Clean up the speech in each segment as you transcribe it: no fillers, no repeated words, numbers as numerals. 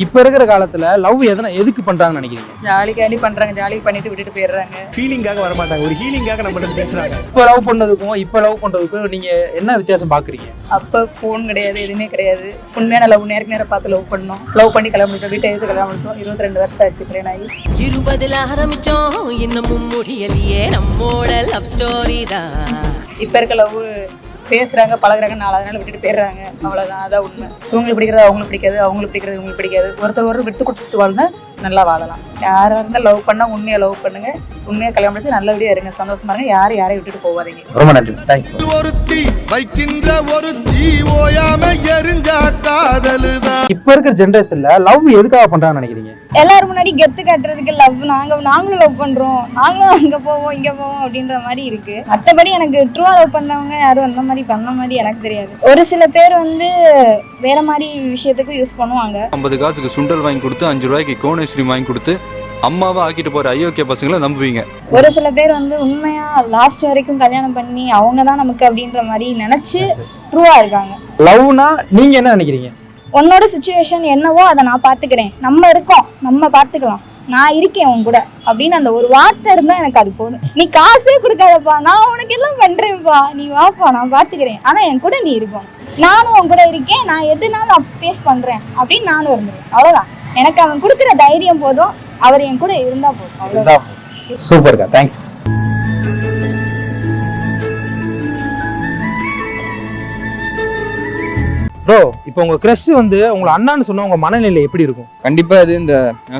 இப்ப இருக்கிற காலத்துல லவ் எதுக்கு பண்றாங்கன்னு நினைக்கிறீங்க? ஜாலிக்காண்டி பண்றாங்க, ஜாலி பண்ணிட்டு விட்டுட்டு போயிடுறாங்க. ஃபீலிங்காக வர மாட்டாங்க, ஒரு ஹீலிங்காக நம்ம பேசுறாங்க. இப்ப லவ் பண்றதுக்கும் நீங்க என்ன வித்தியாசம் பாக்குறீங்க? அப்ப போன் கிடையாது, எதுவுமே கிடையாது. உண்மையான லவ் நேருக்கு நேரம் பார்த்து லவ் பண்ணோம். லவ் பண்ணி கல்யாணம் முடிச்சோம், வீட்டை எடுத்து கல்யாணம் முடிச்சோம். 22 வருஷம் ஆச்சு கல்யாணம் ஆகி. 20ல ஆரம்பிச்சோம், இன்னமும் முடியலையே நம்மோட லவ் ஸ்டோரி தான். இப்ப இருக்க லவ் பேசுறாங்க, பழகுறாங்க, 4 நாள் விட்டுட்டு போயிடுறாங்க. அவ்வளவுதான், அதான் உண்மை. இவங்களுக்கு பிடிக்கிறது அவங்களுக்கு பிடிக்காது, அவங்களுக்கு பிடிக்கிறது இவங்களுக்கு பிடிக்காது. ஒருத்தர் விட்டு கொடுத்து வாழ்ந்தா நல்லா வாழலாம். யாரா இருந்தா லவ் பண்ணா உண்மையா லவ் பண்ணுங்க, உண்மையா கல்யாணம் முடிச்சு நல்லபடியா இருங்க, சந்தோஷமா இருங்க. யாரையும் விட்டுட்டு போவாதீங்க. ரொம்ப நன்றி, தேங்க்ஸ். இப்ப இருக்கிற ஜெனரேஷன்ல லவ் எதுக்காக பண்றாங்கன்னு நினைக்கிறீங்க? எல்லாரும் முன்னாடி கெத்து காட்டுறதுக்கு லவ், நாங்களும் லவ் பண்றோம், நாங்களும் அங்க போவோம் இங்க போவோம் அப்படின்ற மாதிரி இருக்கு. மற்றபடி எனக்கு ட்ரூவா லவ் பண்ணவங்க யாரும் அந்த மாதிரி பண்ண மாதிரி எனக்கு தெரியாது. ஒரு சில பேர் வந்து வேற மாதிரி விஷயத்துக்கு யூஸ் பண்ணுவாங்க. 50 காசுக்கு சுண்டல் வாங்கி கொடுத்து 5 ரூபாய்க்கு கோன் ஐஸ்கிரீம் வாங்கி கொடுத்து அம்மாவை ஆக்கிட்டு போற ஐயோக்கிய பசங்களை நம்புவீங்க. ஒரு சில பேர் வந்து உண்மையா லாஸ்ட் வரைக்கும் கல்யாணம் பண்ணி அவங்க தான் நமக்கு அப்படின்ற மாதிரி நினைச்சு ட்ரூவா இருக்காங்க. லவ்னா நீங்க என்ன நினைக்கிறீங்க? உன்னோட சுச்சுவேஷன் என்னவோ அதை நான் பாத்துக்கிறேன், நம்ம இருக்கோம், நம்ம பாத்துக்கலாம், நான் இருக்கேன் உன் கூட அப்படின்னு அந்த ஒரு வார்த்தை இருந்தா எனக்கு அது போதும். நீ காசே கொடுக்காதப்பா, நான் உனக்கு எல்லாம் பண்றேன்ப்பா, நீ வாப்பா, நான் பாத்துக்கிறேன், ஆனா என் கூட நீ இருக்கணும், நானும் உன் கூட இருக்கேன், நான் எதுனாலும் ஃபேஸ் பண்றேன் அப்படின்னு நானும் இருந்துருவேன். அவ்வளவுதான், எனக்கு அவன் கொடுக்குற தைரியம் போதும், அவர் என் கூட இருந்தா போதும். அவ்வளவுதான். சூப்பர்க்கா, தேங்க்ஸ். ப்ரோ, இப்போ உங்க கிரஷ் வந்து உங்களை அண்ணான்னு சொன்னா உங்க மனநிலை எப்படி இருக்கும்? கண்டிப்பா இது இந்த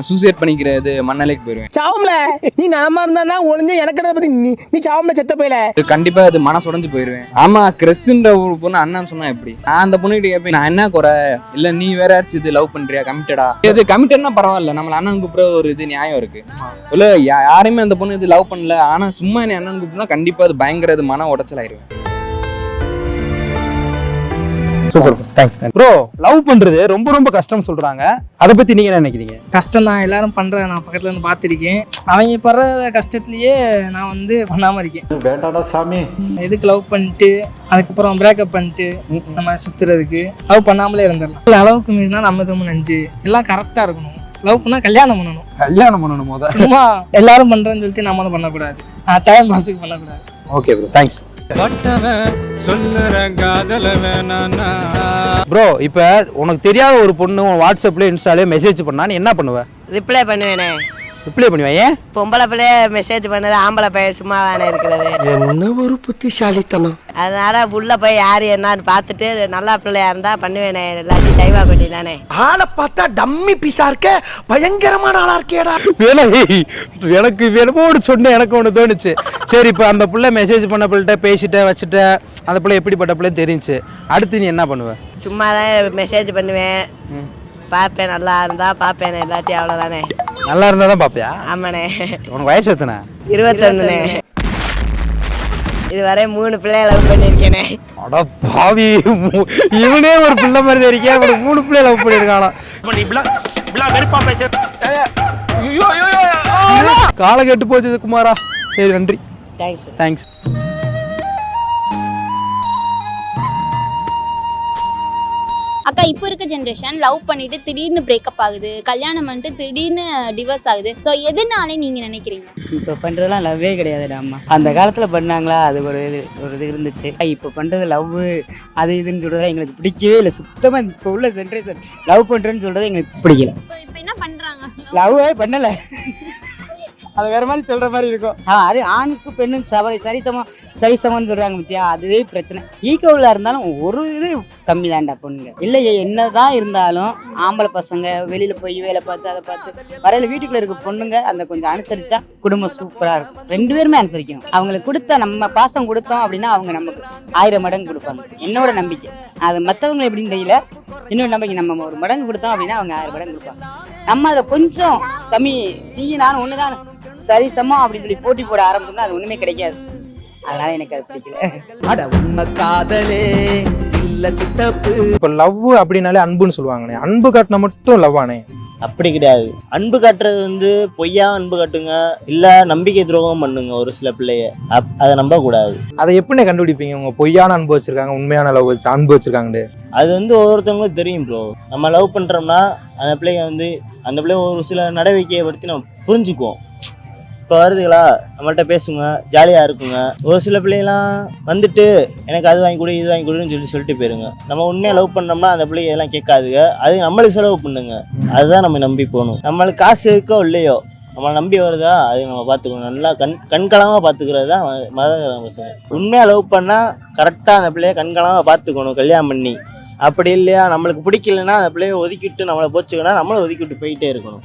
சூசைட் பண்ணிக்கிறது மண்ணலைக்கு போயிருவேன். சாவம்ல நீ நலமா இருந்தா ஒளிஞ்சு எனக்கு பத்தி நீ சாவம்ல செத்த போயில. கண்டிப்பா இது மனசு உடைஞ்சு போயிருவேன். ஆமா, கிறிஸ்ன்ற ஒரு பொண்ணு அண்ணான்னு சொன்னா எப்படி? நான் அந்த பொண்ணுகிட்ட கேட்பேன், நான் என்ன குறை இல்ல, நீ வேற யாராச்சும் இது லவ் பண்றியா, கமிட்டடா? இது கமிட்டட்னா பரவாயில்ல, நம்மள அண்ணன் கூப்பிட ஒரு இது நியாயம் இருக்கு. இல்ல யாருமே அந்த பொண்ணு இது லவ் பண்ணல, ஆனா சும்மா என்ன அண்ணன் கூப்பிட்டா கண்டிப்பா அது பயங்கர இது மன உடைச்சலாயிருவேன். Super, thanks. ப்ரோ, லவ் பண்றது ரொம்ப ரொம்ப கஷ்டம் சொல்றாங்க, அதை பத்தி நீங்க என்ன நினைக்கிறீங்க? கஷ்டம் தான், எல்லாரும் பண்றத நான் பக்கத்துல இருந்து பார்த்துருக்கேன். அவங்க படுற கஷ்டத்துலயே நான் வந்து பண்ணாம இருக்கேன். வேண்டாடா சாமி, எதுக்கு லவ் பண்ணிட்டு அதுக்கப்புறம் பிரேக்கப் பண்ணிட்டு நம்ம சுத்துறதுக்கு லவ் பண்ணாமலே இருந்துடலாம். அளவுக்கு மீறினா நம்ம தம்மு நஞ்சு, எல்லாம் கரெக்டா இருக்கணும். லவ் பண்ணா கல்யாணம் பண்ணணும் போத, சும்மா எல்லாரும் பண்றேன்னு சொல்லிட்டு நம்மளும் பண்ணக்கூடாது, டைம் பாஸுக்கு பண்ணக்கூடாது. Okay bro, thanks. ப்ரோ, இப்ப உனக்கு தெரியாத ஒரு பொண்ணு வாட்ஸ்அப்ல இன்ஸ்டாலே மெசேஜ் பண்ணா நீ என்ன பண்ணுவ? ரிப்ளை பண்ணுவேனே. ரிப்ளை பண்ணுவேன். ஏன்? பொம்பளை பிள்ளைய மெசேஜ் பண்ணது, ஆம்பளை பையன் சும்மா வேணே இருக்கிறது. என்ன ஒரு புத்திசாலித்தனம். அதனால உள்ள போய் யாரு என்னன்னு பார்த்துட்டு நல்லா பிள்ளையா இருந்தா பண்ணுவேனே, எல்லாத்தையும் டைவா பண்ணி தானே. ஆளை பார்த்தா டம்மி பீஸா இருக்க, பயங்கரமான ஆளா இருக்கேடா. எனக்கு வேணுமோடு சொன்ன எனக்கு ஒன்று தோணுச்சு. சரி, இப்போ அந்த பிள்ளை மெசேஜ் பண்ண பிள்ளைகிட்ட பேசிட்ட வச்சுட்ட, அந்த பிள்ளை எப்படிப்பட்ட பிள்ளை தெரிஞ்சு, அடுத்து நீ என்ன பண்ணுவ? சும்மா தான் மெசேஜ் பண்ணுவேன், பார்ப்பேன், நல்லா இருந்தா பார்ப்பேன், எல்லாத்தையும் அவ்வளோதானே. நல்லா இருந்தா தான் பாப்பியா? ஆமாண்ணே. உனக்கு வயசு எத்தனை? 21ண்ணே. இதுவரை 3 பிள்ளைய லவ் பண்ணியிருக்கேனே. அட பாவி, இவனே ஒரு பிள்ளை மாதிரி தெரிவிக்க, ஒரு 3 பிள்ளைய லவ் பண்ணியிருக்கானா? காலை கெட்டு போச்சு குமாரா. சரி, நன்றி, தேங்க்ஸ். அக்கா, இப்போ இருக்க ஜென்ரேஷன் லவ் பண்ணிட்டு திடீர்னு பிரேக்கப் ஆகுது, கல்யாணம் பண்ணிட்டு திடீர்னு டிவோர்ஸ் ஆகுது. ஸோ எதுனாலே நீங்க நினைக்கிறீங்க? இப்போ பண்றதெல்லாம் லவ்வே கிடையாதுடா அம்மா. அந்த காலத்துல பண்ணாங்களா, அது ஒரு இது இருந்துச்சு. இப்போ பண்றது லவ் அது இதுன்னு சொல்றதா எங்களுக்கு பிடிக்கவே இல்லை சுத்தமா. இப்போ உள்ள ஜென்ரேஷன் லவ் பண்றேன்னு சொல்றது எங்களுக்கு பிடிக்கல. இப்போ என்ன பண்றாங்க? லவ்வே பண்ணல, அது வேற மாதிரி சொல்ற மாதிரி இருக்கும். அது ஆணுக்கு பெண்ணு சரிசமம்னு சொல்றாங்க பத்தியா, அதுவே பிரச்சனை. ஈக்குவலா இருந்தாலும் ஒரு இது கம்மி தான்டா பொண்ணுங்க. இல்லையே, என்னதான் இருந்தாலும் ஆம்பளை பசங்க வெளியில போய் வேலை பார்த்து அதை பார்த்து வரையில வீட்டுக்குள்ள இருக்க பொண்ணுங்க அந்த கொஞ்சம் அனுசரிச்சா குடும்பம் சூப்பரா இருக்கும். 2 பேருமே அனுசரிக்கணும். அவங்களுக்கு கொடுத்த நம்ம பாசம் கொடுத்தோம் அப்படின்னா அவங்க நமக்கு 1000 மடங்கு கொடுப்பாங்க, என்னோட நம்பிக்கை. அது மற்றவங்க எப்படின்னு தெரியல, இன்னொரு நம்பிக்கை. நம்ம 1 மடங்கு கொடுத்தோம் அப்படின்னா அவங்க 1000 மடங்கு கொடுப்பாங்க. நம்ம அதை கொஞ்சம் கம்மி, நீ நானும் ஒண்ணுதான் சரி சமம் அப்படின்னு சொல்லி போட்டி போட ஆரம்பிச்சோம்னா அது ஒண்ணுமே கிடைக்காது. அதனால எனக்கு அது பிடிக்கல. அட உண்மை காதலே இல்ல சித்தப்பு. இப்போ லவ் அப்படின்னாலே அன்புன்னு சொல்லுவாங்கண்ணே. அன்பு காட்டினா மட்டும் லவ் ஆனே? அப்படி கிடையாது. அன்பு காட்டுறது வந்து பொய்யா அன்பு காட்டுங்க, இல்ல நம்பிக்கை துரோகம் பண்ணுங்க ஒரு சில பிள்ளைய. அதை நம்ப கூடாது. அதை எப்படிண்ணே கண்டுபிடிப்பீங்க உங்க பொய்யான அன்பு வச்சிருக்காங்க உண்மையான லவ் அன்பு வச்சிருக்காங்கன்னு? அது வந்து ஒவ்வொருத்தவங்களுக்கும் தெரியும் ப்ரோ. நம்ம லவ் பண்றோம்னா அந்த பிள்ளைங்க வந்து அந்த பிள்ளைய ஒரு சில நடவடிக்கையை பற்றி நம்ம புரிஞ்சுக்குவோம். இப்போ வருதுங்களா, நம்மள்ட்ட பேசுங்க, ஜாலியாக இருக்குங்க. ஒரு சில பிள்ளைலாம் வந்துட்டு எனக்கு அது வாங்கி கொடு இது வாங்கி கொடுன்னு சொல்லிட்டு போயிருங்க. நம்ம உண்மையாக லவ் பண்ணோம்னா அந்த பிள்ளைங்க இதெல்லாம் கேட்காதுங்க. அது நம்மளுக்கு செலவு பண்ணுங்க. அதுதான் நம்ம நம்பி போகணும். நம்மளுக்கு காசு இருக்கோ இல்லையோ நம்மளை நம்பி வருதா அது நம்ம பார்த்துக்கணும். நல்லா கண்களாமல் பார்த்துக்கிறது தான் மதகர பசங்க. உண்மையாக லவ் பண்ணால் கரெக்டாக அந்த பிள்ளைய கண்களாமல் பார்த்துக்கணும் கல்யாணம் பண்ணி. அப்படி இல்லையா நம்மளுக்கு பிடிக்கலன்னா அந்த பிள்ளைய ஒதுக்கிட்டு நம்மளை போச்சுக்கன்னா நம்மளும் ஒதுக்கிட்டு போயிட்டே இருக்கணும்.